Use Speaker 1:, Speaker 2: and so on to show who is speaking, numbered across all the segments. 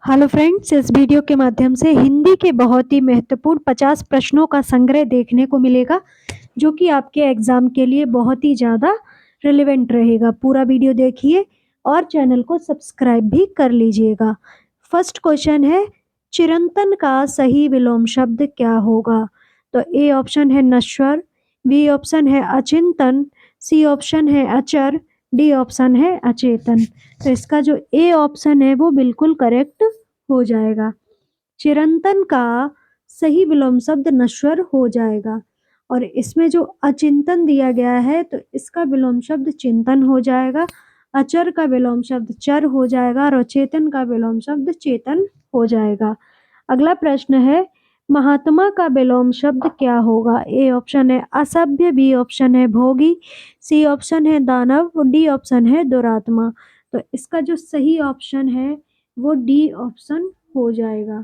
Speaker 1: Hello friends, इस video के माध्यम से हिंदी के बहुत ही महत्वपूर्ण 50 प्रश्नों का संग्रह देखने को मिलेगा जो कि आपके एग्जाम के लिए बहुत ही ज़्यादा रिलेवेंट रहेगा। पूरा वीडियो देखिए और चैनल को सब्सक्राइब भी कर लीजिएगा। फर्स्ट क्वेश्चन है, चिरंतन का सही विलोम शब्द क्या होगा? तो ए ऑप्शन है नश्वर, बी ऑप्शन है अचिंतन, सी ऑप्शन है अचर, डी ऑप्शन है अचेतन। तो इसका जो ए ऑप्शन है वो बिल्कुल करेक्ट हो जाएगा। चिरंतन का सही विलोम शब्द नश्वर हो जाएगा। और इसमें जो अचिंतन दिया गया है तो इसका विलोम शब्द चिंतन हो जाएगा। अचर का विलोम शब्द चर हो जाएगा और अचेतन का विलोम शब्द चेतन हो जाएगा। अगला प्रश्न है, महात्मा का विलोम शब्द क्या होगा? ए ऑप्शन है असभ्य, बी ऑप्शन है भोगी, सी ऑप्शन है दानव, डी ऑप्शन है दुरात्मा। तो इसका जो सही ऑप्शन है वो डी ऑप्शन हो जाएगा।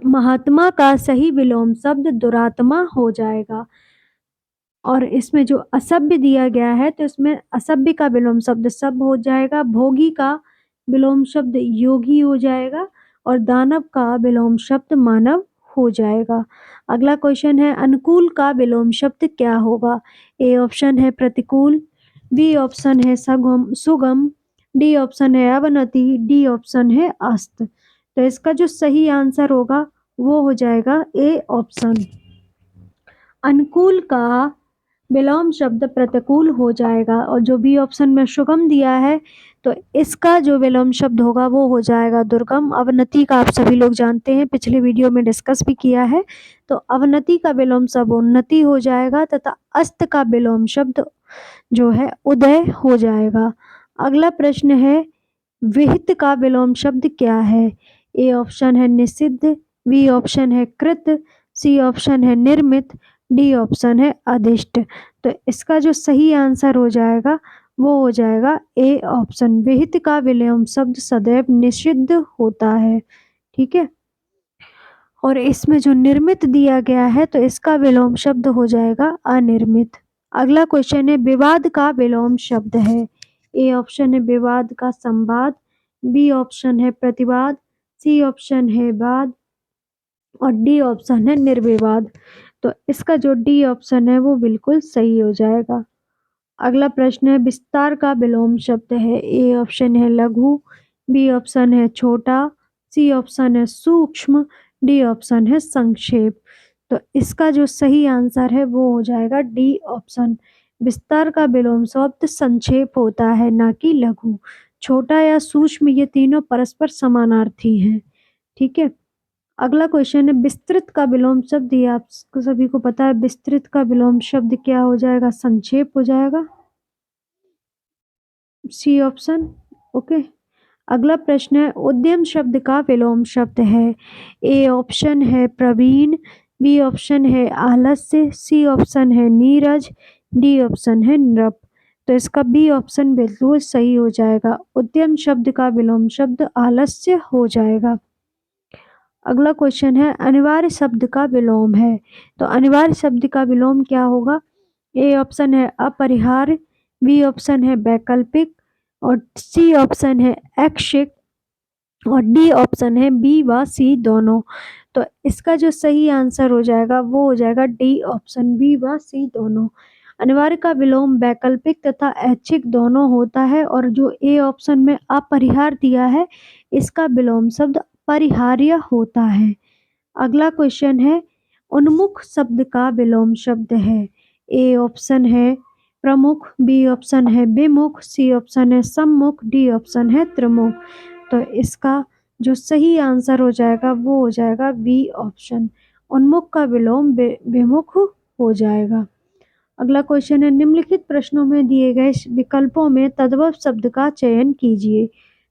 Speaker 1: महात्मा का सही विलोम शब्द दुरात्मा हो जाएगा। और इसमें जो असभ्य दिया गया है तो इसमें असभ्य का विलोम शब्द सभ्य हो जाएगा, भोगी का विलोम शब्द योगी हो जाएगा और दानव का विलोम शब्द मानव हो जाएगा। अगला क्वेश्चन है, अनुकूल का विलोम शब्द क्या होगा? ए ऑप्शन है प्रतिकूल, बी ऑप्शन है सुगम, डी ऑप्शन है अवनति, डी ऑप्शन है अस्त। तो इसका जो सही आंसर होगा वो हो जाएगा ए ऑप्शन। अनुकूल का विलोम शब्द प्रतिकूल हो जाएगा और जो बी ऑप्शन में सुगम दिया है तो इसका जो विलोम शब्द होगा वो हो जाएगा दुर्गम। अवनति का आप सभी लोग जानते हैं, पिछले वीडियो में डिस्कस भी किया है। तो अवनति का विलोम शब्द उन्नति हो जाएगा तथा अस्त का विलोम शब्द जो है उदय हो जाएगा। अगला प्रश्न है, विहित का विलोम शब्द क्या है? ए ऑप्शन है निषिद्ध, बी ऑप्शन है कृत, सी ऑप्शन है निर्मित, डी ऑप्शन है अदिष्ट। तो इसका जो सही आंसर हो जाएगा वो हो जाएगा ए ऑप्शन। विहित का विलोम शब्द सदैव निषिद्ध होता है। ठीक है। और इसमें जो निर्मित दिया गया है तो इसका विलोम शब्द हो जाएगा अनिर्मित। अगला क्वेश्चन है, विवाद का विलोम शब्द है। ए ऑप्शन है विवाद का संवाद, बी ऑप्शन है प्रतिवाद, सी ऑप्शन है वाद और डी ऑप्शन है निर्विवाद। तो इसका जो डी ऑप्शन है वो बिल्कुल सही हो जाएगा। अगला प्रश्न है, विस्तार का विलोम शब्द है। ए ऑप्शन है लघु, बी ऑप्शन है छोटा, सी ऑप्शन है सूक्ष्म, डी ऑप्शन है संक्षेप। तो इसका जो सही आंसर है वो हो जाएगा डी ऑप्शन। विस्तार का विलोम शब्द संक्षेप होता है, ना कि लघु। छोटा या सूक्ष्म ये तीनों परस्पर समानार्थी हैं। ठीक है। अगला क्वेश्चन है, विस्तृत का विलोम शब्द, ये आप सभी को पता है। विस्तृत का विलोम शब्द क्या हो जाएगा? संक्षेप हो जाएगा, सी ऑप्शन। ओके। अगला प्रश्न है, उद्यम शब्द का विलोम शब्द है। ए ऑप्शन है प्रवीण, बी ऑप्शन है आलस्य, सी ऑप्शन है नीरज, डी ऑप्शन है नृप। तो इसका बी ऑप्शन बिल्कुल सही हो जाएगा। उद्यम शब्द का विलोम शब्द आलस्य हो जाएगा। अगला क्वेश्चन है, अनिवार्य शब्द का विलोम है। तो अनिवार्य शब्द का विलोम क्या होगा? ए ऑप्शन है अपरिहार्य, बी ऑप्शन है वैकल्पिक और सी ऑप्शन है ऐच्छिक और डी ऑप्शन है बी व सी दोनों। तो इसका जो सही आंसर हो जाएगा वो हो जाएगा डी ऑप्शन, बी व सी दोनों। अनिवार्य का विलोम वैकल्पिक तथा ऐच्छिक दोनों होता है और जो ए ऑप्शन में अपरिहार्य दिया है इसका विलोम शब्द परिहार्य होता है। अगला क्वेश्चन है, उन्मुख शब्द का विलोम शब्द है। ए ऑप्शन है प्रमुख, बी ऑप्शन है विमुख, सी ऑप्शन है सम्मुख, डी ऑप्शन है त्रिमुख। तो इसका जो सही आंसर हो जाएगा वो हो जाएगा बी ऑप्शन। उन्मुख का विलोम विमुख हो जाएगा। अगला क्वेश्चन है, निम्नलिखित प्रश्नों में दिए गए विकल्पों में तद्भव शब्द का चयन कीजिए।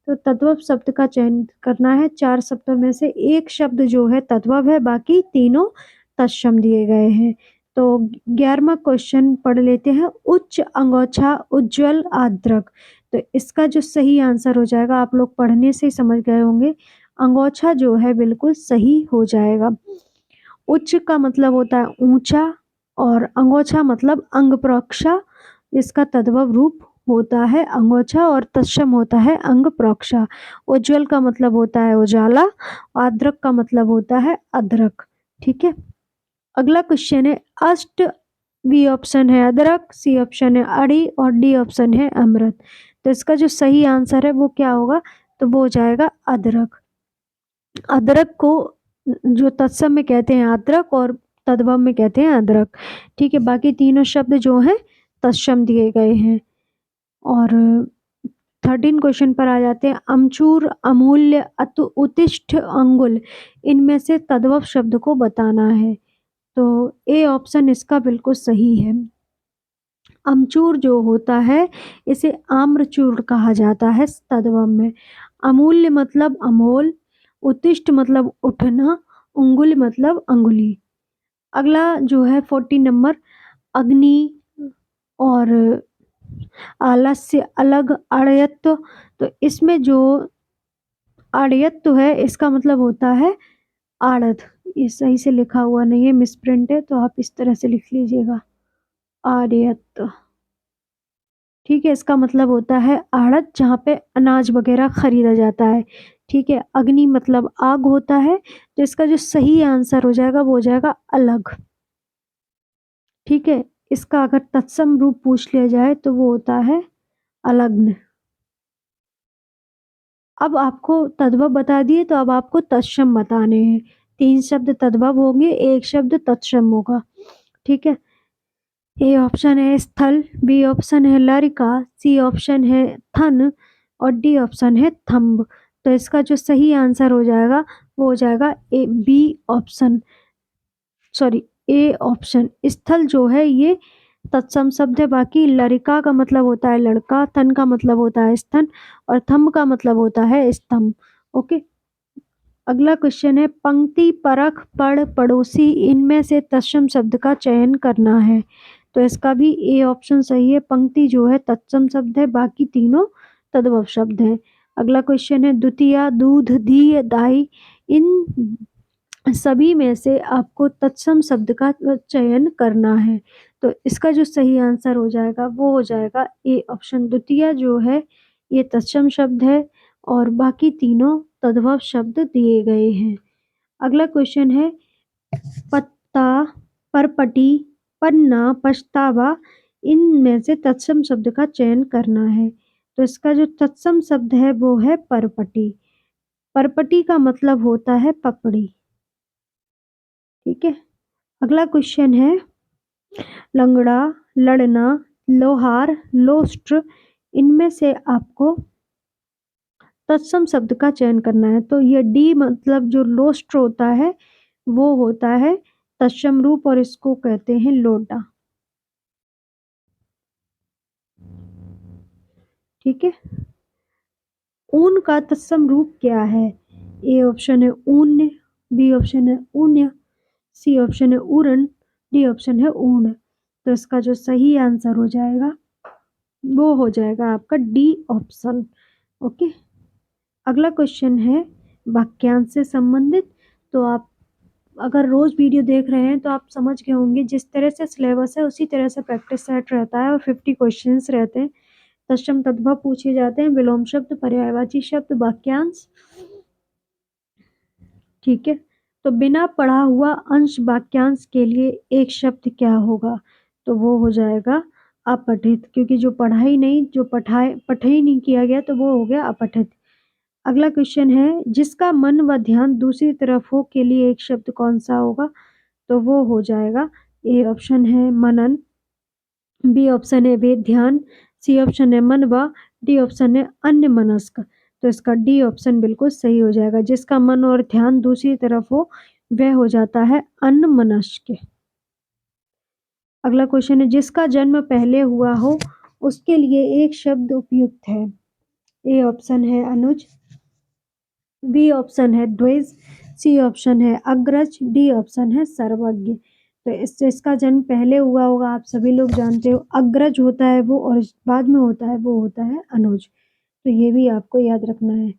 Speaker 1: तो तद्भव शब्द का चयन करना है। 4 शब्दों में से एक शब्द जो है तद्भव है, बाकी तीनों तत्सम दिए गए हैं। तो 11वां क्वेश्चन पढ़ लेते हैं, उच्च अंगोछा उज्ज्वल आद्रक। तो इसका जो सही आंसर हो जाएगा, आप लोग पढ़ने से ही समझ गए होंगे, अंगोछा जो है बिल्कुल सही हो जाएगा। उच्च का मतलब होता है ऊंचा और अंगोछा मतलब अंग प्रोक्षा, इसका तद्भव रूप होता है अंगोछा और तत्सम होता है अंग प्रोक्षा। उज्ज्वल का मतलब होता है उजाला, आद्रक का मतलब होता है अदरक। ठीक है। अगला क्वेश्चन है अष्ट, बी ऑप्शन है अदरक, सी ऑप्शन है अड़ी और डी ऑप्शन है अमृत। तो इसका जो सही आंसर है वो क्या होगा, तो वो हो जाएगा अदरक। अदरक को जो तत्सम में कहते हैं अदरक और तद्भव में कहते हैं अदरक। ठीक है, बाकी तीनों शब्द जो हैं तत्सम दिए गए हैं। और 13 क्वेश्चन पर आ जाते हैं। अमचूर, अमूल्य, अतु उत्तिष्ठ, अंगुल, इनमें से तद्भव शब्द को बताना है। तो ए ऑप्शन इसका बिल्कुल सही है। अमचूर जो होता है इसे आम्रचूर कहा जाता है तद्भव में। अमूल्य मतलब अमोल, उत्तिष्ठ मतलब उठना, उंगुल मतलब अंगुली। अगला जो है 14 नंबर, अग्नि और आलस्य अलग, आड़यत्व। तो इसमें जो आड़यत्व है इसका मतलब होता है आड़त। ये सही से लिखा हुआ नहीं है, मिसप्रिंट है, तो आप इस तरह से लिख लीजिएगा आड़यत्व। ठीक है, इसका मतलब होता है आड़त जहाँ पे अनाज वगैरह खरीदा जाता है। ठीक है, अग्नि मतलब आग होता है, तो इसका जो सही आंसर हो जाएगा वो हो जाएगा अलग। ठीक है, इसका अगर तत्सम रूप पूछ लिया जाए तो वो होता है अलग्न। अब आपको तद्भव बता दिए, तो अब आपको तत्सम बताने हैं। 3 शब्द तद्भव होंगे, 1 शब्द तत्सम होगा। ठीक है, ए ऑप्शन है स्थल, बी ऑप्शन है लरिका, सी ऑप्शन है थन और डी ऑप्शन है थंब। तो इसका जो सही आंसर हो जाएगा वो हो जाएगा A B option, sorry A option. स्थल जो है ये तत्सम शब्द है। बाकी लरिका का मतलब होता है लड़का, थन का मतलब होता है स्तन और थंब का मतलब होता है स्तंभ। ओके। अगला क्वेश्चन है पंक्ति, परख, पढ़, पड़ोसी, इनमें से तत्सम शब्द का चयन करना है। तो इसका भी ए ऑप्शन सही है। पंक्ति जो है तत्सम शब्द है, बाकी तीनों तद्भव शब्द हैं। अगला क्वेश्चन है द्वितीया, दूध, धी, दाई, इन सभी में से आपको तत्सम शब्द का चयन करना है। तो इसका जो सही आंसर हो जाएगा वो हो जाएगा ए ऑप्शन। द्वितीया जो है ये तत्सम शब्द है और बाकी तीनों तद्भव शब्द दिए गए हैं। अगला क्वेश्चन है पत्ता, परपटी, पन्ना, पछतावा, इनमें से तत्सम शब्द का चयन करना है। तो इसका जो तत्सम शब्द है वो है परपटी। परपटी का मतलब होता है पपड़ी। ठीक है। अगला क्वेश्चन है लंगड़ा, लड़ना, लोहार, लोस्ट्र, इनमें से आपको तत्सम शब्द का चयन करना है। तो ये डी मतलब जो लोस्ट्र होता है वो होता है तत्सम रूप और इसको कहते हैं लोटा। ठीक है। ऊन का तत्सम रूप क्या है? ए ऑप्शन है ऊन्य, बी ऑप्शन है ऊन्य, सी ऑप्शन है ऊरण, डी ऑप्शन है ऊण। तो इसका जो सही आंसर हो जाएगा वो हो जाएगा आपका डी ऑप्शन। ओके। अगला क्वेश्चन है वाक्यांश से संबंधित। तो आप अगर रोज वीडियो देख रहे हैं तो आप समझ गए होंगे, जिस तरह से सिलेबस है उसी तरह से प्रैक्टिस सेट रहता है और 50 क्वेश्चंस रहते हैं। तत्सम तद्भव पूछे जाते हैं, विलोम शब्द, पर्यायवाची शब्द, वाक्यांश। ठीक है। तो बिना पढ़ा हुआ अंश वाक्यांश के लिए एक शब्द क्या होगा? तो वो हो जाएगा अपठित, क्योंकि जो पढ़ाई नहीं, जो पढ़ाई नहीं किया गया तो वो हो गया अपठित। अगला क्वेश्चन है जिसका मन व ध्यान दूसरी तरफ हो के लिए एक शब्द कौन सा होगा? तो वो हो जाएगा ए ऑप्शन है मनन, बी ऑप्शन है वेद ध्यान, सी ऑप्शन है मनवा, डी ऑप्शन है अन्य मनस्क। तो इसका डी ऑप्शन बिल्कुल सही हो जाएगा। जिसका मन और ध्यान दूसरी तरफ हो वह हो जाता है अन्य मनस्क। अगला क्वेश्चन है जिसका जन्म पहले हुआ हो उसके लिए एक शब्द उपयुक्त है। ए ऑप्शन है अनुज, बी ऑप्शन है द्विज, सी ऑप्शन है अग्रज, डी ऑप्शन है सर्वज्ञ। तो इससे इसका जन्म पहले हुआ होगा, आप सभी लोग जानते हो अग्रज होता है वो, और बाद में होता है वो होता है अनुज। तो ये भी आपको याद रखना है।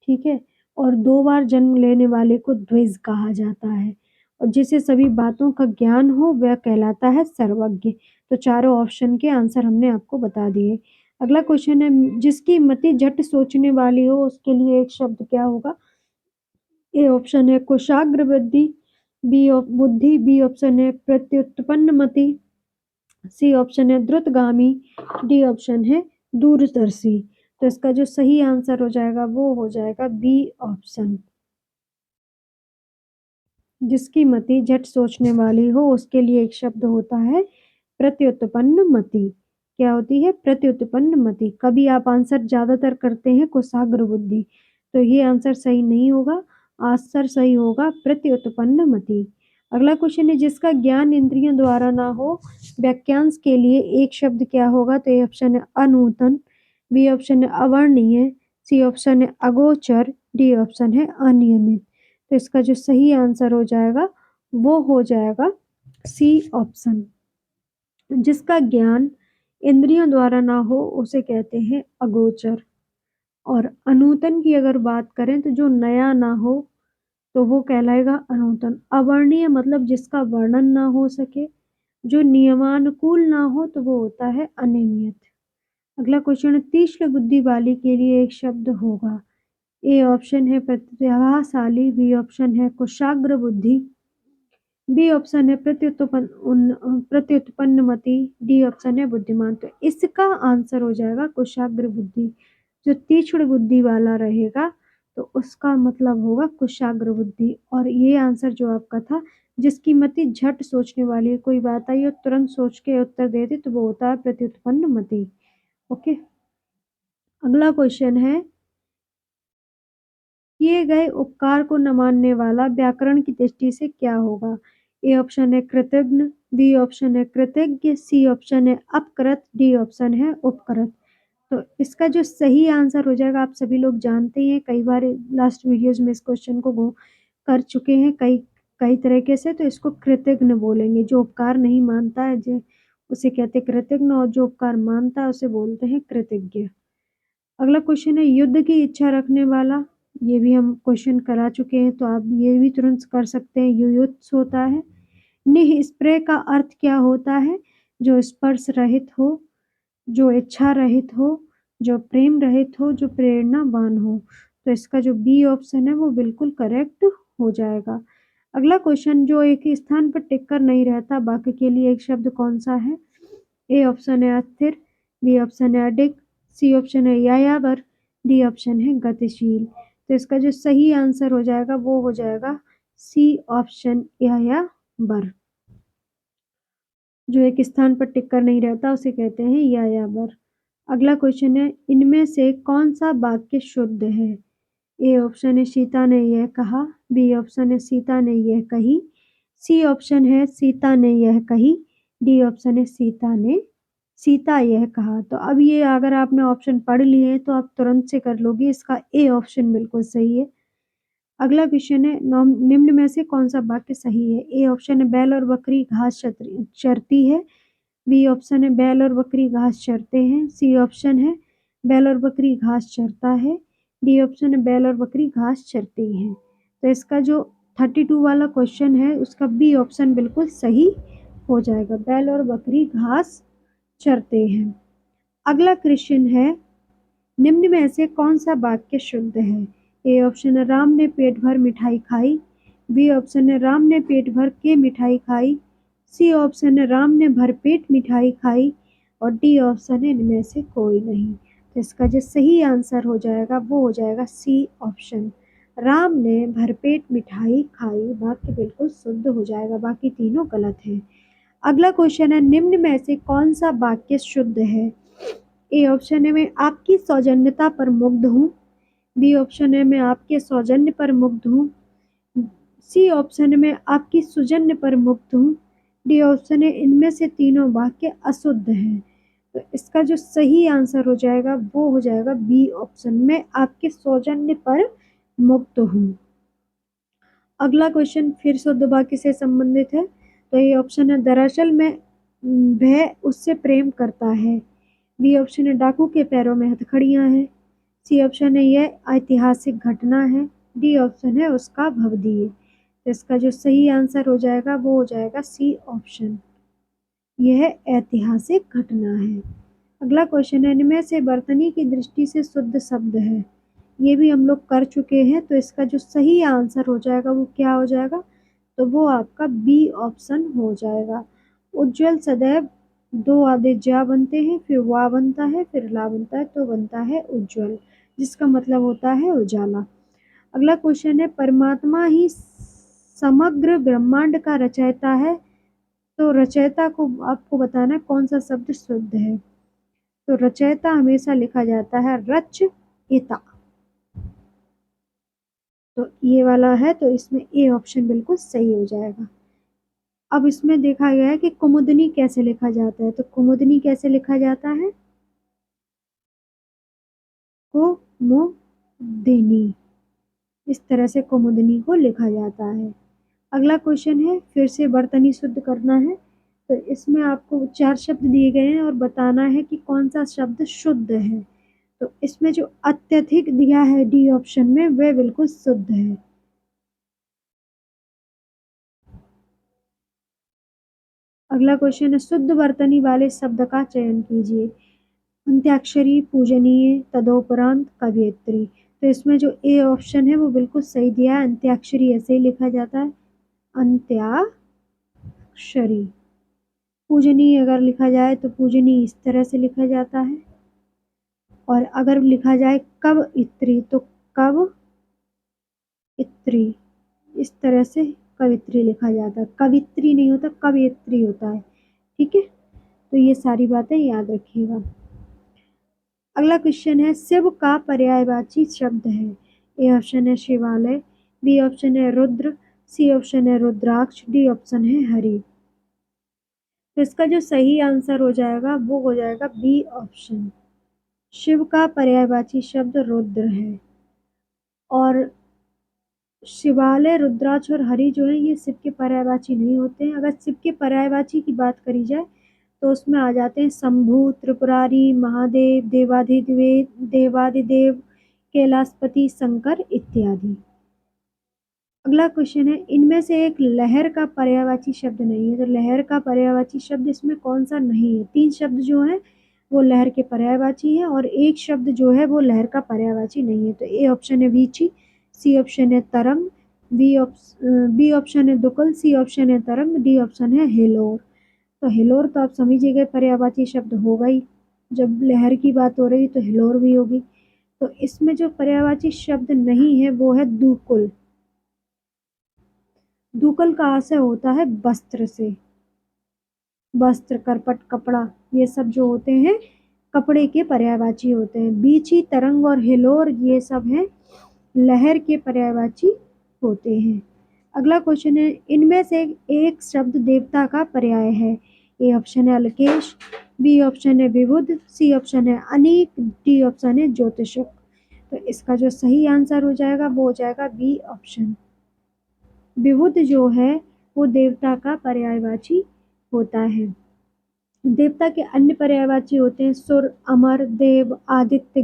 Speaker 1: ठीक है। और 2 बार जन्म लेने वाले को द्विज कहा जाता है और जिसे सभी बातों का ज्ञान हो वह कहलाता है सर्वज्ञ। तो चारों ऑप्शन के आंसर हमने आपको बता दिए। अगला क्वेश्चन है जिसकी मति झट सोचने वाली हो उसके लिए एक शब्द क्या होगा? ए ऑप्शन है कुशाग्र बुद्धि, बुद्धि, बी ऑप्शन है प्रत्युत्पन्न मति, सी ऑप्शन है द्रुतगामी, डी ऑप्शन है दूरदर्शी। तो इसका जो सही आंसर हो जाएगा वो हो जाएगा बी ऑप्शन। जिसकी मति झट सोचने वाली हो उसके लिए एक शब्द होता है प्रत्युत्पन्न मति। क्या होती है? प्रत्युत्पन्न मति। कभी आप आंसर ज्यादातर करते हैं कुशाग्र बुद्धि, तो ये आंसर सही नहीं होगा। आंसर सही होगा प्रत्युत्पन्न मति। अगला क्वेश्चन है जिसका ज्ञान इंद्रियों द्वारा ना हो वाक्यांश के लिए एक शब्द क्या होगा? तो ए ऑप्शन है अनूतन, बी ऑप्शन है अवर्णीय, सी ऑप्शन है अगोचर, डी ऑप्शन है अनियमित। तो इसका जो सही आंसर हो जाएगा वो हो जाएगा सी ऑप्शन। जिसका ज्ञान इंद्रियों द्वारा ना हो उसे कहते हैं अगोचर। और अनूतन की अगर बात करें तो जो नया ना हो तो वो कहलाएगा अनूतन। अवर्णीय मतलब जिसका वर्णन ना हो सके। जो नियमानुकूल ना हो तो वो होता है अनियमित। अगला क्वेश्चन है तीक्ष्ण बुद्धि वाली के लिए एक शब्द होगा। ए ऑप्शन है प्रतिभाशाली, बी ऑप्शन है कुशाग्र बुद्धि, बी ऑप्शन है प्रत्युत्पन्नमति, डी ऑप्शन है बुद्धिमान। तो इसका आंसर हो जाएगा कुशाग्र बुद्धि। जो तीक्ष्ण बुद्धि वाला रहेगा तो उसका मतलब होगा कुशाग्र बुद्धि। और ये आंसर जो आपका था जिसकी मति झट सोचने वाली है, कोई बात आई और तुरंत सोच के उत्तर दे दे तो वो होता है प्रत्युत्पन्न मति। ओके, अगला क्वेश्चन है किए गए उपकार को न मानने वाला व्याकरण की दृष्टि से क्या होगा? ए ऑप्शन है कृतघ्न, बी ऑप्शन है कृतज्ञ, सी ऑप्शन है अपकृत, डी ऑप्शन है उपकृत। तो इसका जो सही आंसर हो जाएगा आप सभी लोग जानते ही हैं, कई बार लास्ट वीडियोज में इस क्वेश्चन को गो कर चुके हैं कई कई तरीके से। तो इसको कृतघ्न बोलेंगे। जो उपकार नहीं मानता है जो उसे कहते हैं कृतघ्न, और जो उपकार मानता है उसे बोलते हैं कृतज्ञ। अगला क्वेश्चन है युद्ध की इच्छा रखने वाला। ये भी हम क्वेश्चन करा चुके हैं तो आप ये भी तुरंत कर सकते हैं। युयुत्स होता है। निह स्प्रे का अर्थ क्या होता है? जो स्पर्श रहित हो, जो इच्छा रहित हो, जो प्रेम रहित हो, जो प्रेरणावान हो। तो इसका जो बी ऑप्शन है वो बिल्कुल करेक्ट हो जाएगा। अगला क्वेश्चन जो एक ही स्थान पर टिक कर नहीं रहता बाकी के लिए एक शब्द कौन सा है? ए ऑप्शन है अस्थिर, बी ऑप्शन है अडिग, सी ऑप्शन है यायावर, डी ऑप्शन है गतिशील। तो इसका जो सही आंसर हो जाएगा वो हो जाएगा सी ऑप्शन यायावर। जो एक स्थान पर टिक कर नहीं रहता उसे कहते हैं यायावर। अगला क्वेश्चन है इनमें से कौन सा वाक्य शुद्ध है? ए ऑप्शन है सीता ने यह कहा, बी ऑप्शन है सीता ने यह कही, सी ऑप्शन है सीता ने यह कही, डी ऑप्शन है सीता यह कहा। तो अब ये अगर आपने ऑप्शन पढ़ लिए हैं तो आप तुरंत से कर लोगे। इसका ए ऑप्शन बिल्कुल सही है। अगला क्वेश्चन है निम्न में से कौन सा वाक्य सही है? ए ऑप्शन है बैल और बकरी घास चरती है, बी ऑप्शन है बैल और बकरी घास चरते हैं, सी ऑप्शन है बैल और बकरी घास चरता है, डी ऑप्शन है बैल और बकरी घास चरती हैं। तो इसका जो 32 वाला क्वेश्चन है उसका बी ऑप्शन बिल्कुल सही हो जाएगा। बैल और बकरी घास चरते हैं। अगला क्वेश्चन है निम्न में से कौन सा वाक्य शुद्ध है? ए ऑप्शन है राम ने पेट भर मिठाई खाई, बी ऑप्शन है राम ने पेट भर के मिठाई खाई, सी ऑप्शन है राम ने भरपेट मिठाई खाई, और डी ऑप्शन है इनमें से कोई नहीं। तो इसका जो सही आंसर हो जाएगा वो हो जाएगा सी ऑप्शन, राम ने भरपेट मिठाई खाई। वाक्य बिल्कुल शुद्ध हो जाएगा, बाकी तीनों गलत हैं। अगला क्वेश्चन है निम्न में से कौन सा वाक्य शुद्ध है? ए ऑप्शन है मैं आपकी सौजन्यता पर मुग्ध हूँ, बी ऑप्शन है मैं आपके सौजन्य पर मुग्ध हूँ, सी ऑप्शन है मैं आपकी सुजन्य पर मुग्ध हूँ, डी ऑप्शन है इनमें से तीनों वाक्य अशुद्ध हैं। तो इसका जो सही आंसर हो जाएगा वो हो जाएगा बी ऑप्शन, मैं आपके सौजन्य पर मुग्ध हूँ। अगला क्वेश्चन फिर शुद्ध वाक्य से संबंधित है। तो ये ऑप्शन है दरअसल में वह उससे प्रेम करता है, बी ऑप्शन है डाकू के पैरों में हथकड़ियाँ हैं, सी ऑप्शन है यह ऐतिहासिक घटना है, डी ऑप्शन है उसका भवदीय। तो इसका जो सही आंसर हो जाएगा वो हो जाएगा सी ऑप्शन, यह ऐतिहासिक घटना है। अगला क्वेश्चन है, इनमें से बर्तनी की दृष्टि से शुद्ध शब्द है। ये भी हम लोग कर चुके हैं, तो इसका जो सही आंसर हो जाएगा वो क्या हो जाएगा, तो वो आपका बी ऑप्शन हो जाएगा। उज्ज्वल सदैव दो आधे जा बनते हैं, फिर वा बनता है, फिर ला बनता है, तो बनता है उज्ज्वल, जिसका मतलब होता है उजाला। अगला क्वेश्चन है, परमात्मा ही समग्र ब्रह्मांड का रचयिता है, तो रचयिता को आपको बताना है कौन सा शब्द शुद्ध है। तो रचयिता हमेशा लिखा जाता है रचयिता, तो ये वाला है, तो इसमें ए ऑप्शन बिल्कुल सही हो जाएगा। अब इसमें देखा गया है कि कुमुदनी कैसे लिखा जाता है, तो कुमुदनी कैसे लिखा जाता है, कुमुदिनी, इस तरह से कुमुदनी को लिखा जाता है। अगला क्वेश्चन है, फिर से बर्तनी शुद्ध करना है, तो इसमें आपको 4 शब्द दिए गए हैं और बताना है कि कौन सा शब्द शुद्ध है। तो इसमें जो अत्यधिक दिया है डी ऑप्शन में, वह बिल्कुल शुद्ध है। अगला क्वेश्चन है, शुद्ध वर्तनी वाले शब्द का चयन कीजिए। अंत्याक्षरी, पूजनीय, तदोपरांत, कवियत्री। तो इसमें जो ए ऑप्शन है वो बिल्कुल सही दिया है, अंत्याक्षरी ऐसे ही लिखा जाता है, अंत्याक्षरी। पूजनीय अगर लिखा जाए तो पूजनीय इस तरह से लिखा जाता है, और अगर लिखा जाए कवइत्री तो कव इत्री, इस तरह से कवित्री लिखा जाता है, कवित्री नहीं होता, कवियत्री होता है। ठीक है, तो ये सारी बातें याद रखिएगा। अगला क्वेश्चन है, शिव का पर्यायवाची शब्द है। ए ऑप्शन है शिवालय, बी ऑप्शन है रुद्र, सी ऑप्शन है रुद्राक्ष, डी ऑप्शन है हरि। तो इसका जो सही आंसर हो जाएगा वो हो जाएगा बी ऑप्शन। शिव का पर्यायवाची शब्द रुद्र है, और शिवालय, रुद्राक्ष और हरि जो है ये शिव के पर्यायवाची नहीं होते हैं। अगर शिव के पर्यायवाची की बात करी जाए तो उसमें आ जाते हैं शंभु, त्रिपुरारी, महादेव, देवादिदेव, कैलाशपति, शंकर इत्यादि। अगला क्वेश्चन है, इनमें से एक लहर का पर्यायवाची शब्द नहीं है, तो लहर का पर्यायवाची शब्द इसमें कौन सा नहीं है। 3 शब्द जो है वो लहर के पर्यायवाची है, और एक शब्द जो है वो लहर का पर्यायवाची नहीं है। तो ए ऑप्शन है वीची, सी ऑप्शन है तरंग, बी ऑप्शन है दुकुल, सी ऑप्शन है तरंग, डी ऑप्शन है हिलोर। तो हिलोर तो आप समझिएगा पर्यायवाची शब्द होगा ही, जब लहर की बात हो रही तो हिलोर भी होगी। तो इसमें जो पर्यायवाची शब्द नहीं है वो है दुकुल। दुकल का आशय होता है वस्त्र से, वस्त्र, करपट, कपड़ा, ये सब जो होते हैं कपड़े के पर्यायवाची होते हैं। बीची, तरंग और हिलोर ये सब हैं लहर के पर्यायवाची होते हैं। अगला क्वेश्चन है, इनमें से एक शब्द देवता का पर्याय है। ए ऑप्शन है अलकेश, बी ऑप्शन है विबुध, सी ऑप्शन है अनेक, डी ऑप्शन है ज्योतिषक। तो इसका जो सही आंसर हो जाएगा वो हो जाएगा बी ऑप्शन। विबुध जो है वो देवता का पर्यायवाची होता है। देवता के अन्य पर्यायवाची होते हैं सुर, अमर, देव, आदित्य,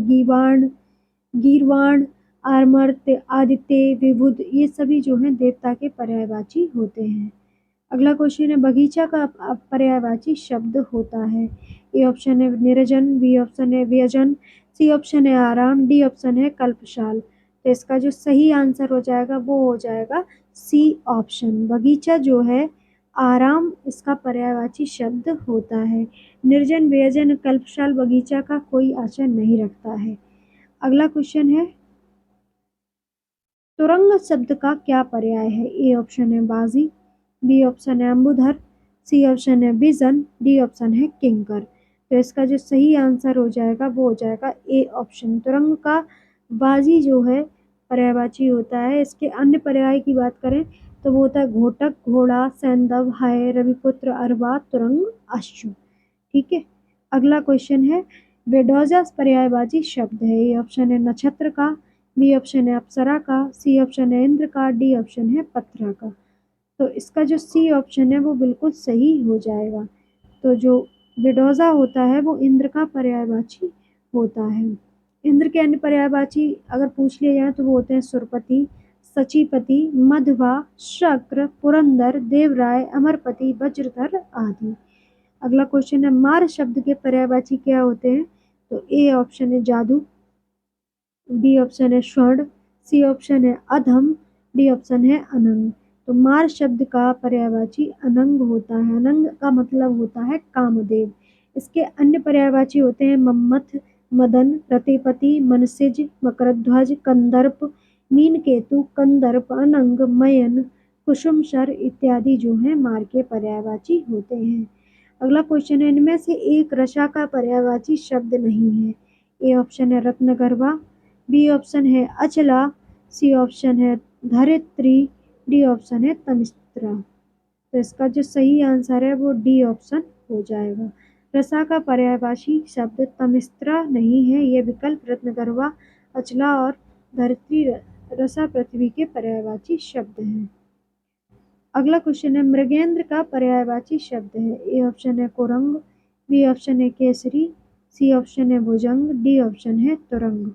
Speaker 1: गीर्वाण, आमर्त्य, आदित्य, विबुध, ये सभी जो हैं देवता के पर्यायवाची होते हैं। अगला क्वेश्चन है, बगीचा का पर्यायवाची शब्द होता है। ए ऑप्शन है निर्जन, बी ऑप्शन है व्यजन, सी ऑप्शन है आराम, डी ऑप्शन है कल्पशाल। तो इसका जो सही आंसर हो जाएगा वो हो जाएगा सी ऑप्शन। बगीचा जो है आराम इसका पर्यायवाची शब्द होता है। निर्जन, व्यजन, कल्पशाल बगीचा का कोई आशय नहीं रखता है। अगला क्वेश्चन है, तुरंग शब्द का क्या पर्याय है। ए ऑप्शन है बाजी, बी ऑप्शन है अम्बुधर, सी ऑप्शन है बिजन, डी ऑप्शन है किंकर। तो इसका जो सही आंसर हो जाएगा वो हो जाएगा ए ऑप्शन। तुरंग का बाजी जो है पर्यायवाची होता है। इसके अन्य पर्याय की बात करें तो वो होता है घोटक, घोड़ा, सैंदव, हाय, रविपुत्र, अरबा, तुरंग, अश्व। ठीक है, अगला क्वेश्चन है, बेडोजा पर्यायवाची शब्द है। ए ऑप्शन है नक्षत्र का, बी ऑप्शन है अप्सरा का, सी ऑप्शन है इंद्र का, डी ऑप्शन है पत्रा का। तो इसका जो सी ऑप्शन है वो बिल्कुल सही हो जाएगा। तो जो बेडोजा होता है वो इंद्र का पर्यायवाची होता है। इंद्र के अन्य पर्यायवाची अगर पूछ लिए जाए तो वो होते हैं सुरपति, सचीपति, मध्वा, शक्र, पुरंदर, देवराय, अमरपति, वज्रधर आदि। अगला क्वेश्चन है मार शब्द के पर्यायवाची क्या होते हैं? तो ए ऑप्शन है जादू, बी ऑप्शन है स्वर्ण, सी ऑप्शन है अधम, डी ऑप्शन है अनंग। तो मार शब्द का पर्यायवाची अनंग होता है। अनंग का मतलब होता है कामदेव। इसके अन्य पर्यायवाची होते हैं मन्मथ, मदन, रतिपति, मनसिज, मकरध्वज, कंदर्प, मीनकेतु, कंदर्प, अनंग, मयन, कुसुमशर इत्यादि जो है मार के पर्यायवाची होते हैं। अगला क्वेश्चन है इनमें से एक रसा का पर्यायवाची शब्द नहीं है। ए ऑप्शन है रत्नगर्भा, बी ऑप्शन है अचला, सी ऑप्शन है धरित्री, डी ऑप्शन है तमिस्त्रा। तो इसका जो सही आंसर है वो डी ऑप्शन हो जाएगा। रसा का पर्यायवाची शब्द तमिस्त्रा नहीं है, ये विकल्प रत्नगर्भा, अचला और धरित्री रसा पृथ्वी के पर्यायवाची शब्द हैं। अगला क्वेश्चन है मृगेंद्र का पर्यायवाची शब्द है। ए ऑप्शन है कुरंग, बी ऑप्शन है केसरी, सी ऑप्शन है भुजंग, डी ऑप्शन है तुरंग।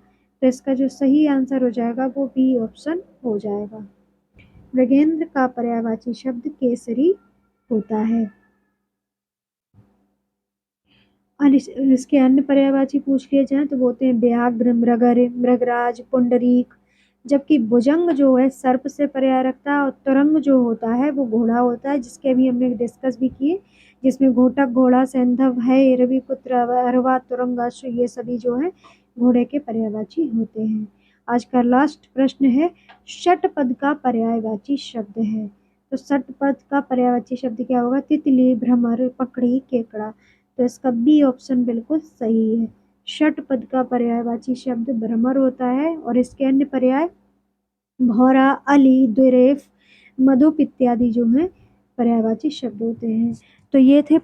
Speaker 1: तो इसका जो सही आंसर हो जाएगा वो बी ऑप्शन हो जाएगा। मृगेंद्र का पर्यायवाची शब्द केसरी होता है। और इसके अन्य पर्यायवाची पूछ लिए जाए तो बोलते हैं व्याघ्र, मृगर, मृगराज, पुंडरीक। जबकि भुजंग जो है सर्प से पर्याय रखता है और तुरंग जो होता है वो घोड़ा होता है, जिसके अभी हमने डिस्कस भी किए, जिसमें घोटक, घोड़ा, सैंधव है, रवि पुत्र, अरवा, तुरंग, अश्व, ये सभी जो है घोड़े के पर्यायवाची होते हैं। आज का लास्ट प्रश्न है षटपद का पर्यायवाची शब्द है। तो षटपद का पर्यायवाची शब्द क्या होगा? तितली, भ्रमर, पकड़ी, केकड़ा। तो इसका बी ऑप्शन बिल्कुल सही है। षटपद का पर्यायवाची शब्द भ्रमर होता है और इसके अन्य पर्याय भौरा, अली, द्विरेफ, मधुप इत्यादि जो हैं पर्यायवाची शब्द होते हैं। तो ये थे